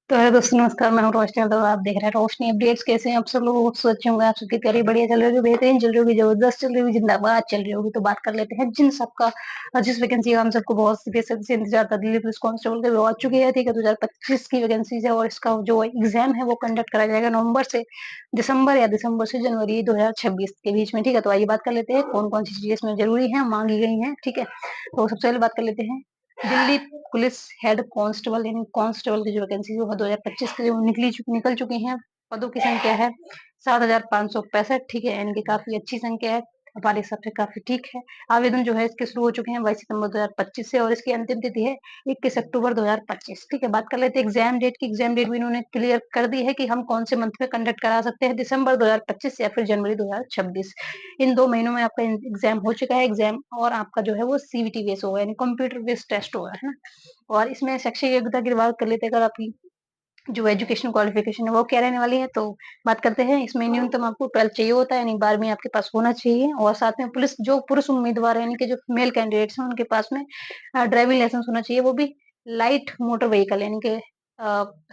तो है दोस्तों नमस्कार, मैं हूँ रोशनी और आप देख रहे हैं रोशनी अपडेट्स। कैसे हैं आप सब लोग? सोचे होंगे आप सबकी तैयारी बढ़िया चल रही होगी, बेहतरीन चल रही होगी, जबरदस्त चल रही होगी, जिंदाबाद चल रही होगी। तो बात कर लेते हैं जिन सबका जिस वैकेंसी का हम सबको बहुत सी बेसब्री से इंतजार था, दिल्ली पुलिस कांस्टेबल के वो आ चुकी है। ठीक है, 2025 की वैकेंसी है और इसका जो एग्जाम है वो कंडक्ट कराया जाएगा नवंबर से दिसंबर या दिसंबर से जनवरी 2026 के बीच में। ठीक है, तो आइए बात कर लेते हैं कौन कौन सी चीजें इसमें जरूरी है, मांगी गई है। ठीक है, तो सबसे पहले बात कर लेते हैं दिल्ली पुलिस हेड कांस्टेबल यानी कांस्टेबल की जो वैकेंसी वो 2025 के जो निकल चुकी हैं। पदों की संख्या है 7,565। ठीक है, यानी कि काफी अच्छी संख्या है, हमारे हिसाब से काफी ठीक है। आवेदन जो है इसके शुरू हो चुके हैं 22 सितंबर 2025 से और इसकी अंतिम तिथि है 21 अक्टूबर 2025। ठीक है, बात कर लेते हैं एग्जाम डेट की। एग्जाम डेट भी इन्होंने क्लियर कर दी है कि हम कौन से मंथ में कंडक्ट करा सकते हैं, दिसंबर 2025 या फिर जनवरी 2026। इन 2 महीनों में आपका एग्जाम हो चुका है एग्जाम, और आपका जो है वो सीबीटी बेस होगा यानी कंप्यूटर बेस्ड टेस्ट होगा, है ना। और इसमें शैक्षिक योग्यता की बात कर लेते हैं, अगर आपकी जो एजुकेशन क्वालिफिकेशन है वो क्या रहने वाली है, तो बात करते हैं। इसमें न्यूनतम आपको 12 चाहिए होता है, यानी 12वीं आपके पास होना चाहिए। और साथ में पुलिस जो पुरुष उम्मीदवार है यानी कि जो मेल कैंडिडेट्स हैं उनके पास में ड्राइविंग लाइसेंस होना चाहिए, वो भी लाइट मोटर व्हीकल यानी कि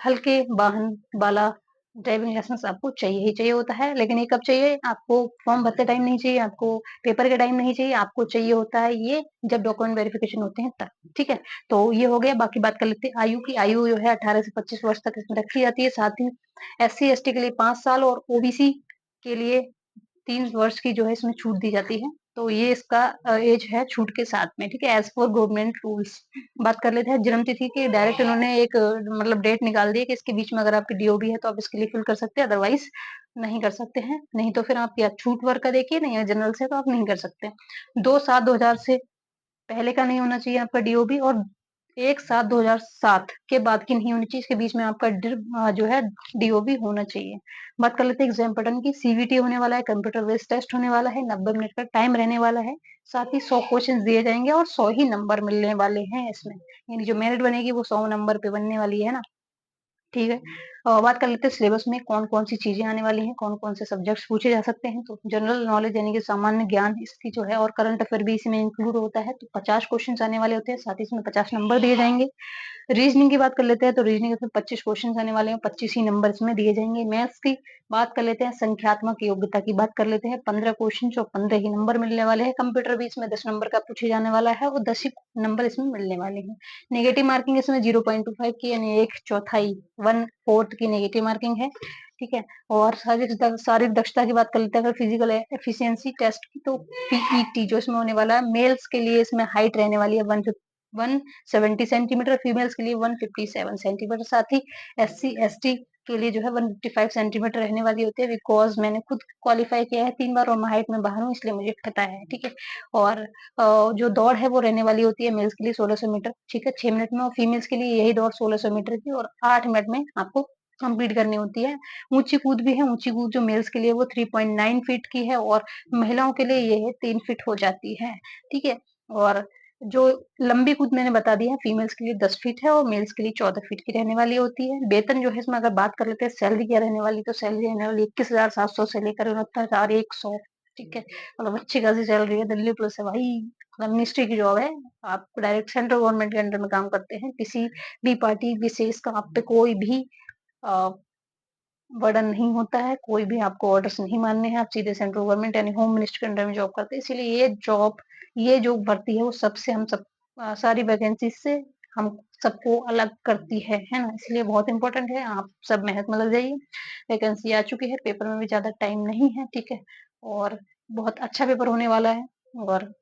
हल्के वाहन वाला ड्राइविंग लाइसेंस आपको चाहिए ही चाहिए होता है। लेकिन ये कब चाहिए आपको? फॉर्म भरते टाइम नहीं चाहिए आपको, पेपर के टाइम नहीं चाहिए आपको, चाहिए होता है ये जब डॉक्यूमेंट वेरिफिकेशन होते हैं तब। ठीक है, तो ये हो गया। बाकी बात कर लेते हैं आयु की। आयु जो है 18 से 25 वर्ष तक इसमें रखी जाती है। साथ ही एससी एसटी के लिए 5 साल और ओबीसी के लिए 3 वर्ष की जो है इसमें छूट दी जाती है। तो ये इसका एज है छूट के साथ में। ठीक है, एज फॉर गवर्नमेंट रूल्स। बात कर लेते हैं जन्म तिथि की। डायरेक्ट इन्होंने एक मतलब डेट निकाल दी है कि इसके बीच में अगर आपकी डीओबी है तो आप इसके लिए फिल कर सकते हैं, अदरवाइज नहीं कर सकते हैं। नहीं तो फिर आप या छूट वर्ग का देखिए, नहीं या जनरल से तो आप नहीं कर सकते। 2/7/2000 से पहले का नहीं होना चाहिए आपका डीओबी, और 1/7/2007 के बाद की नहीं होनी चाहिए। इसके बीच में आपका जो है डीओबी होना चाहिए। बात कर लेते हैं एग्जाम पैटर्न की। सीवीटी होने वाला है, कंप्यूटर बेस्ड टेस्ट होने वाला है, 90 मिनट का टाइम रहने वाला है। साथ ही 100 क्वेश्चन दिए जाएंगे और 100 ही नंबर मिलने वाले हैं इसमें, यानी जो मेरिट बनेगी वो 100 नंबर पे बनने वाली है ना। ठीक है, और बात कर लेते हैं सिलेबस में कौन कौन सी चीजें आने वाली हैं, कौन कौन से सब्जेक्ट्स पूछे जा सकते हैं। तो जनरल नॉलेज यानी कि सामान्य ज्ञान इसकी जो है, और करंट अफेयर भी इसमें इंक्लूड होता है। तो 50 क्वेश्चन आने वाले होते हैं, साथ ही इसमें 50 नंबर दिए जाएंगे। रीजनिंग की बात कर लेते हैं, तो रीजनिंग में 25 क्वेश्चन आने वाले हैं, 25 ही नंबर इसमें दिए जाएंगे। मैथ्स की बात कर लेते हैं, संख्यात्मक योग्यता की बात कर लेते हैं, 15 क्वेश्चन और 15 ही नंबर मिलने वाले हैं। कंप्यूटर भी इसमें 10 नंबर का पूछे जाने वाला है और 10 ही नंबर इसमें मिलने वाले हैं। नेगेटिव मार्किंग इसमें 0.25 की यानी 1/4, 1/4 की नेगेटिव मार्किंग है। ठीक है, और शारीरिक दक्षता की बात कर लेते हैं, अगर फिजिकल एफिशिएंसी टेस्ट की, तो पीईटी जो इसमें होने वाला है। मेल्स के लिए इसमें हाइट रहने वाली है 170 सेंटीमीटर, फीमेल्स के लिए 157 सेंटीमीटर। साथ ही एससी एसटी के लिए जो है 155 सेंटीमीटर रहने वाली होती है। बिकॉज मैंने खुद क्वालिफाई किया है 3 बार और मैं हाइट में बाहर हूँ, इसलिए मुझे पता है। ठीक है, और जो दौड़ है वो रहने वाली होती है मेल्स के लिए 1600 मीटर। ठीक है, 6 मिनट में, और फीमेल्स के लिए यही दौड़ 1600 मीटर की और 8 मिनट में आपको कंप्लीट करनी होती है। ऊंची कूद भी है, ऊंची कूद जो मेल्स के लिए वो 3.9 फीट की है और महिलाओं के लिए ये है 3 फीट हो जाती है। ठीक है, और जो लंबी कूद मैंने बता दी है, फीमेल्स के लिए 10 फीट है और मेल्स के लिए 14 फीट की रहने वाली होती है। वेतन जो है इसमें अगर बात कर लेते हैं सैलरी क्या रहने वाली, तो सैलरी रहने वाली 21,700 से लेकर 69,100। ठीक है, मतलब अच्छी खासी सैलरी है। दिल्ली पुलिस है भाई, मतलब मिनिस्ट्री की जॉब है। आप डायरेक्ट सेंट्रल गवर्नमेंट के अंडर में काम करते हैं, किसी भी पार्टी विशेष का आप पे कोई भी बर्डन नहीं होता है, कोई भी आपको ऑर्डर्स नहीं मानने हैं। आप सीधे सेंट्रल गवर्नमेंट यानी होम मिनिस्टर के अंडर में जॉब करते हैं, इसीलिए ये जो भर्ती है वो सबसे हम सब सारी वैकेंसी से हम सबको अलग करती है ना। इसलिए बहुत इंपॉर्टेंट है, आप सब मेहनत में लग जाइए। वैकेंसी आ चुकी है, पेपर में भी ज्यादा टाइम नहीं है। ठीक है, और बहुत अच्छा पेपर होने वाला है। और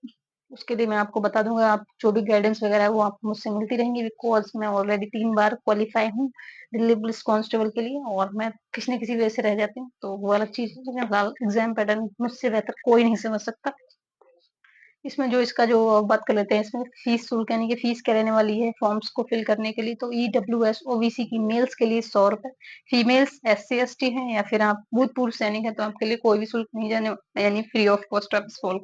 उसके लिए मैं आपको बता दूंगा, आप जो भी गाइडेंस वगैरह है वो आपको मुझसे मिलती रहेंगी। बिकॉज मैं ऑलरेडी 3 बार क्वालिफाई हूँ दिल्ली पुलिस कांस्टेबल के लिए, और मैं किसी न किसी वजह से रह जाती हूँ, तो वो अलग चीज है। लेकिन एग्जाम पैटर्न मुझसे बेहतर कोई नहीं समझ सकता। इसमें जो इसका जो बात कर लेते हैं, इसमें फीस शुल्क यानी कि फीस क्या रहने वाली है फॉर्म्स को फिल करने के लिए, तो ईडब्ल्यूएस ओबीसी की मेल्स के लिए 100 रुपए, फीमेल्स एससी एसटी हैं या फिर आप भूतपूर्व सैनिक है तो आपके लिए कोई भी शुल्क नहीं जाने, यानी फ्री ऑफ कॉस्ट आप इस फॉर्म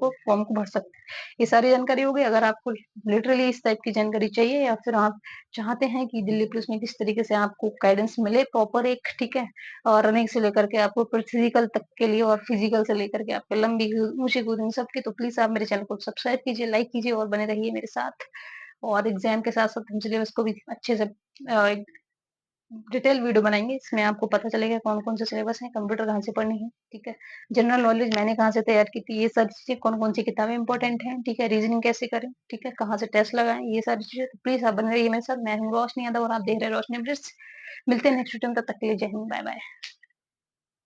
को भर सकते हैं। ये सारी जानकारी हो गई। अगर आपको लिटरली इस टाइप की जानकारी चाहिए या फिर आप चाहते हैं कि दिल्ली पुलिस में किस तरीके से आपको गाइडेंस मिले प्रॉपर एक, ठीक है, और रनिंग से लेकर के आपको फिजिकल तक के लिए और फिजिकल से लेकर के आपके लंबी ऊंची कूद इन सब की, तो प्लीज आप मेरे चैनल को सब्सक्राइब कीजिए, लाइक कीजिए और बने रहिए मेरे साथ। और एग्जाम के साथ साथ हम सिलेबस को भी अच्छे से डिटेल वीडियो बनाएँगे, इसमें आपको पता चलेगा कौन-कौन से सिलेबस हैं, कंप्यूटर कहाँ से पढ़नी है, ठीक है? जनरल नॉलेज मैंने कहाँ से तैयार की थी, ये सारी चीज़ें, कौन-कौन सी किताबें इम्पोर्टेंट हैं, ठीक है? रीज़निंग कैसे करें, ठीक है? कहाँ से टेस्ट लगाएँ, ये सारी चीज़ें। तो प्लीज़ आप बने रहिए मेरे साथ, मैं हूँ रोशनी यादव और आप देख रहे हैं रोशनी अपडेट्स। मिलते हैं नेक्स्ट वीडियो में, तब तक के लिए जय हिंद, बाय-बाय।